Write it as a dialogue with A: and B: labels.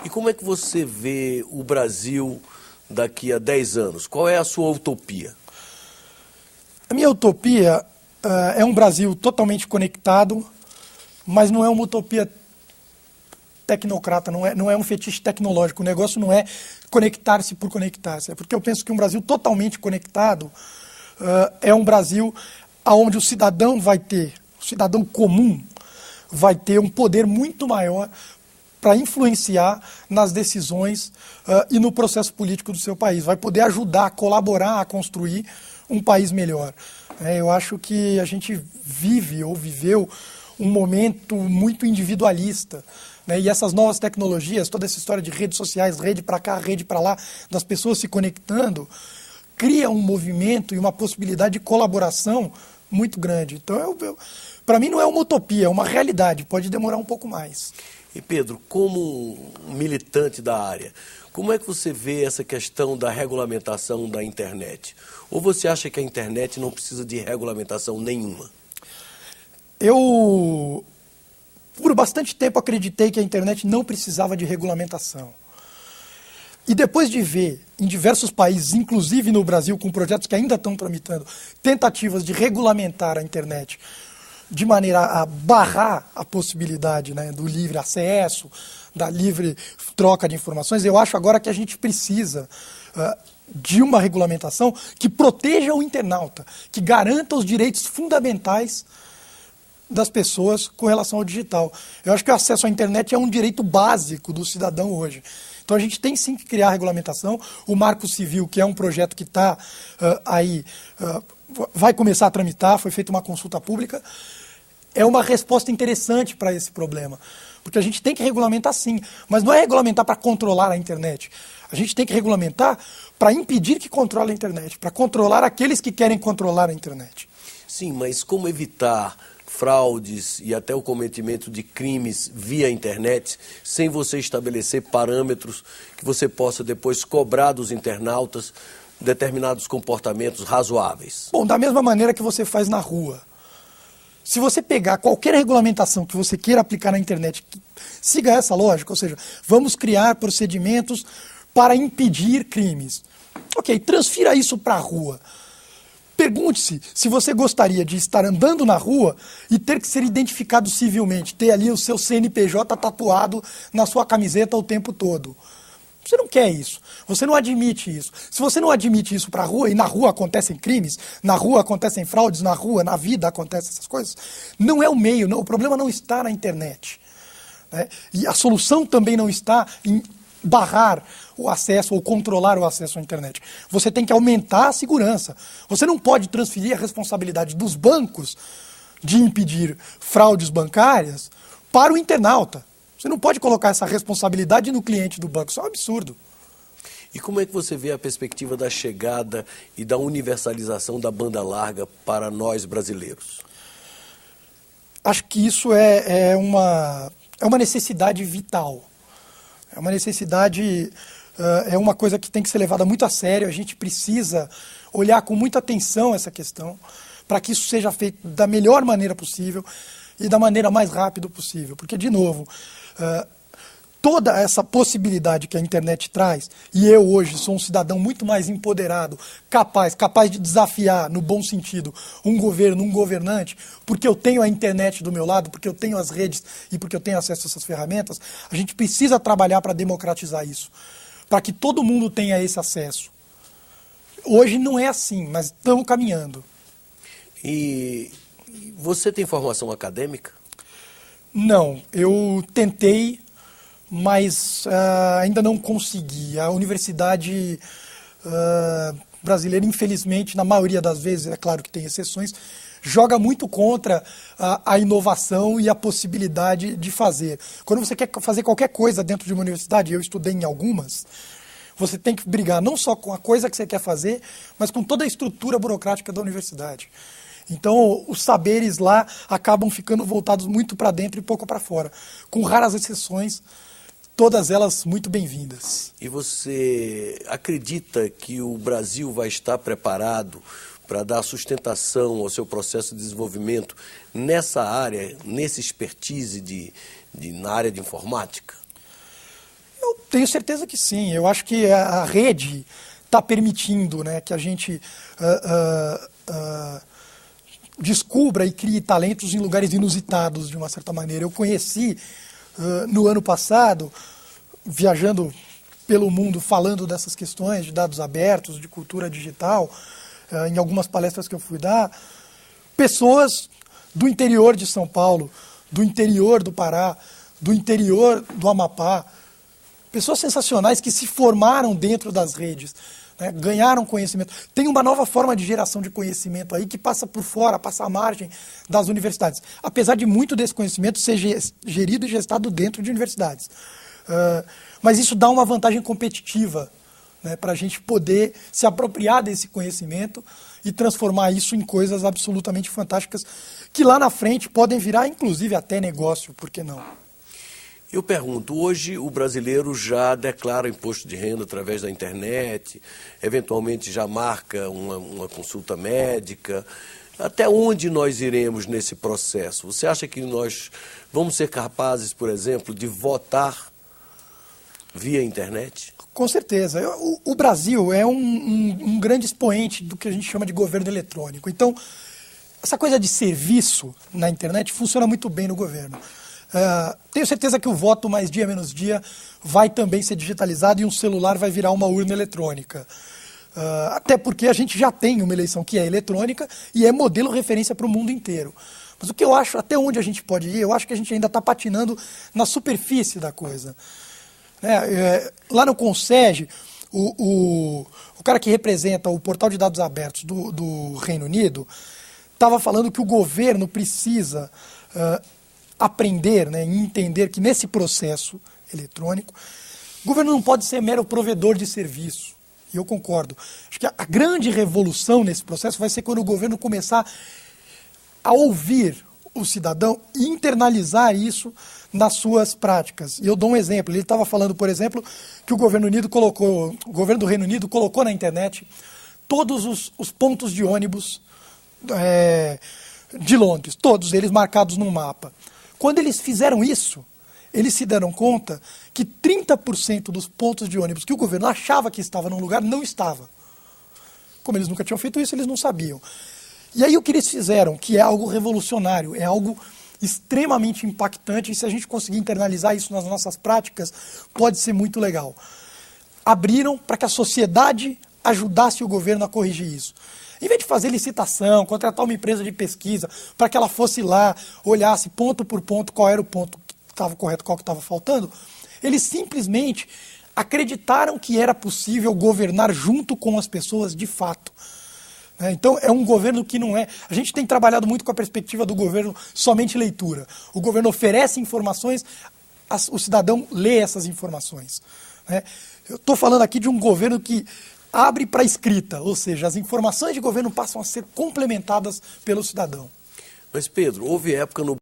A: E como é que você vê o Brasil daqui a 10 anos? Qual é a sua utopia?
B: A minha utopia é um Brasil totalmente conectado, mas não é uma utopia tecnocrata, não é um fetiche tecnológico. O negócio não é conectar-se por conectar-se. É porque eu penso que um Brasil totalmente conectado é um Brasil onde o cidadão comum vai ter um poder muito maior para influenciar nas decisões e no processo político do seu país. Vai poder ajudar, colaborar a construir um país melhor. Eu acho que a gente viveu um momento muito individualista. E essas novas tecnologias, toda essa história de redes sociais, rede para cá, rede para lá, das pessoas se conectando, cria um movimento e uma possibilidade de colaboração muito grande. Então, para mim não é uma utopia, é uma realidade, pode demorar um pouco mais.
A: E Pedro, como militante da área, como é que você vê essa questão da regulamentação da internet? Ou você acha que a internet não precisa de regulamentação nenhuma?
B: Eu, por bastante tempo, acreditei que a internet não precisava de regulamentação. E depois de ver em diversos países, inclusive no Brasil, com projetos que ainda estão tramitando, tentativas de regulamentar a internet de maneira a barrar a possibilidade do livre acesso, da livre troca de informações, eu acho agora que a gente precisa de uma regulamentação que proteja o internauta, que garanta os direitos fundamentais das pessoas com relação ao digital. Eu acho que o acesso à internet é um direito básico do cidadão hoje. Então a gente tem sim que criar a regulamentação. O Marco Civil, que é um projeto que está vai começar a tramitar, foi feita uma consulta pública, é uma resposta interessante para esse problema. Porque a gente tem que regulamentar sim, mas não é regulamentar para controlar a internet. A gente tem que regulamentar para impedir que controle a internet, para controlar aqueles que querem controlar a internet.
A: Sim, mas como evitar fraudes e até o cometimento de crimes via internet, sem você estabelecer parâmetros que você possa depois cobrar dos internautas determinados comportamentos razoáveis?
B: Bom, da mesma maneira que você faz na rua. Se você pegar qualquer regulamentação que você queira aplicar na internet, siga essa lógica, ou seja, vamos criar procedimentos para impedir crimes. Ok, transfira isso para a rua. Pergunte-se se você gostaria de estar andando na rua e ter que ser identificado civilmente, ter ali o seu CNPJ tatuado na sua camiseta o tempo todo. Você não quer isso, você não admite isso. Se você não admite isso para a rua, e na rua acontecem crimes, na rua acontecem fraudes, na rua, na vida acontecem essas coisas, não é o meio, não, o problema não está na internet. E a solução também não está em barrar o acesso ou controlar o acesso à internet. Você tem que aumentar a segurança. Você não pode transferir a responsabilidade dos bancos de impedir fraudes bancárias para o internauta. Você não pode colocar essa responsabilidade no cliente do banco. Isso é um absurdo.
A: E como é que você vê a perspectiva da chegada e da universalização da banda larga para nós brasileiros?
B: Acho que isso é uma necessidade vital. É uma necessidade, é uma coisa que tem que ser levada muito a sério. A gente precisa olhar com muita atenção essa questão para que isso seja feito da melhor maneira possível e da maneira mais rápida possível. Porque, de novo, toda essa possibilidade que a internet traz, e eu hoje sou um cidadão muito mais empoderado, capaz de desafiar, no bom sentido, um governo, um governante, porque eu tenho a internet do meu lado, porque eu tenho as redes e porque eu tenho acesso a essas ferramentas, a gente precisa trabalhar para democratizar isso, para que todo mundo tenha esse acesso. Hoje não é assim, mas estamos caminhando.
A: E você tem formação acadêmica?
B: Não, eu tentei, mas ainda não consegui. A universidade brasileira, infelizmente, na maioria das vezes, é claro que tem exceções, joga muito contra a inovação e a possibilidade de fazer. Quando você quer fazer qualquer coisa dentro de uma universidade, eu estudei em algumas, você tem que brigar não só com a coisa que você quer fazer, mas com toda a estrutura burocrática da universidade. Então, os saberes lá acabam ficando voltados muito para dentro e pouco para fora, com raras exceções, todas elas muito bem-vindas.
A: E você acredita que o Brasil vai estar preparado para dar sustentação ao seu processo de desenvolvimento nessa área, nesse expertise na área de informática?
B: Eu Tenho certeza que sim. Eu acho que a rede está permitindo, né, que a gente descubra e crie talentos em lugares inusitados, de uma certa maneira. Eu conheci, no ano passado, viajando pelo mundo, falando dessas questões de dados abertos, de cultura digital, em algumas palestras que eu fui dar, pessoas do interior de São Paulo, do interior do Pará, do interior do Amapá, pessoas sensacionais que se formaram dentro das redes, né, ganharam conhecimento. Tem uma nova forma de geração de conhecimento aí que passa por fora, passa à margem das universidades. Apesar de muito desse conhecimento ser gerido e gestado dentro de universidades. Mas isso dá uma vantagem competitiva, né, para a gente poder se apropriar desse conhecimento e transformar isso em coisas absolutamente fantásticas que lá na frente podem virar, inclusive, até negócio, por que não?
A: Eu pergunto, hoje o brasileiro já declara imposto de renda através da internet, eventualmente já marca uma consulta médica. Até onde nós iremos nesse processo? Você acha que nós vamos ser capazes, por exemplo, de votar via internet?
B: Com certeza. O Brasil é um grande expoente do que a gente chama de governo eletrônico. Então, essa coisa de serviço na internet funciona muito bem no governo. Tenho certeza que o voto mais dia menos dia vai também ser digitalizado e um celular vai virar uma urna eletrônica. Até porque a gente já tem uma eleição que é eletrônica e é modelo referência para o mundo inteiro. Mas o que eu acho, até onde a gente pode ir, eu acho que a gente ainda está patinando na superfície da coisa. Lá no Conseg, o cara que representa o portal de dados abertos do Reino Unido estava falando que o governo precisa aprender, né, e entender que nesse processo eletrônico, o governo não pode ser mero provedor de serviço. E eu concordo. Acho que a grande revolução nesse processo vai ser quando o governo começar a ouvir o cidadão e internalizar isso nas suas práticas. E eu dou um exemplo. Ele estava falando, por exemplo, que o governo do Reino Unido colocou na internet todos os pontos de ônibus de Londres, todos eles marcados num mapa. Quando eles fizeram isso, eles se deram conta que 30% dos pontos de ônibus que o governo achava que estava num lugar não estava. Como eles nunca tinham feito isso, eles não sabiam. E aí o que eles fizeram, que é algo revolucionário, é algo extremamente impactante, e se a gente conseguir internalizar isso nas nossas práticas, pode ser muito legal. Abriram para que a sociedade ajudasse o governo a corrigir isso. Em vez de fazer licitação, contratar uma empresa de pesquisa, para que ela fosse lá, olhasse ponto por ponto qual era o ponto que estava correto, qual que estava faltando, eles simplesmente acreditaram que era possível governar junto com as pessoas de fato. Então, é um governo que não é... A gente tem trabalhado muito com a perspectiva do governo somente leitura. O governo oferece informações, o cidadão lê essas informações. Eu estou falando aqui de um governo que abre para a escrita, ou seja, as informações de governo passam a ser complementadas pelo cidadão.
A: Mas, Pedro, houve época no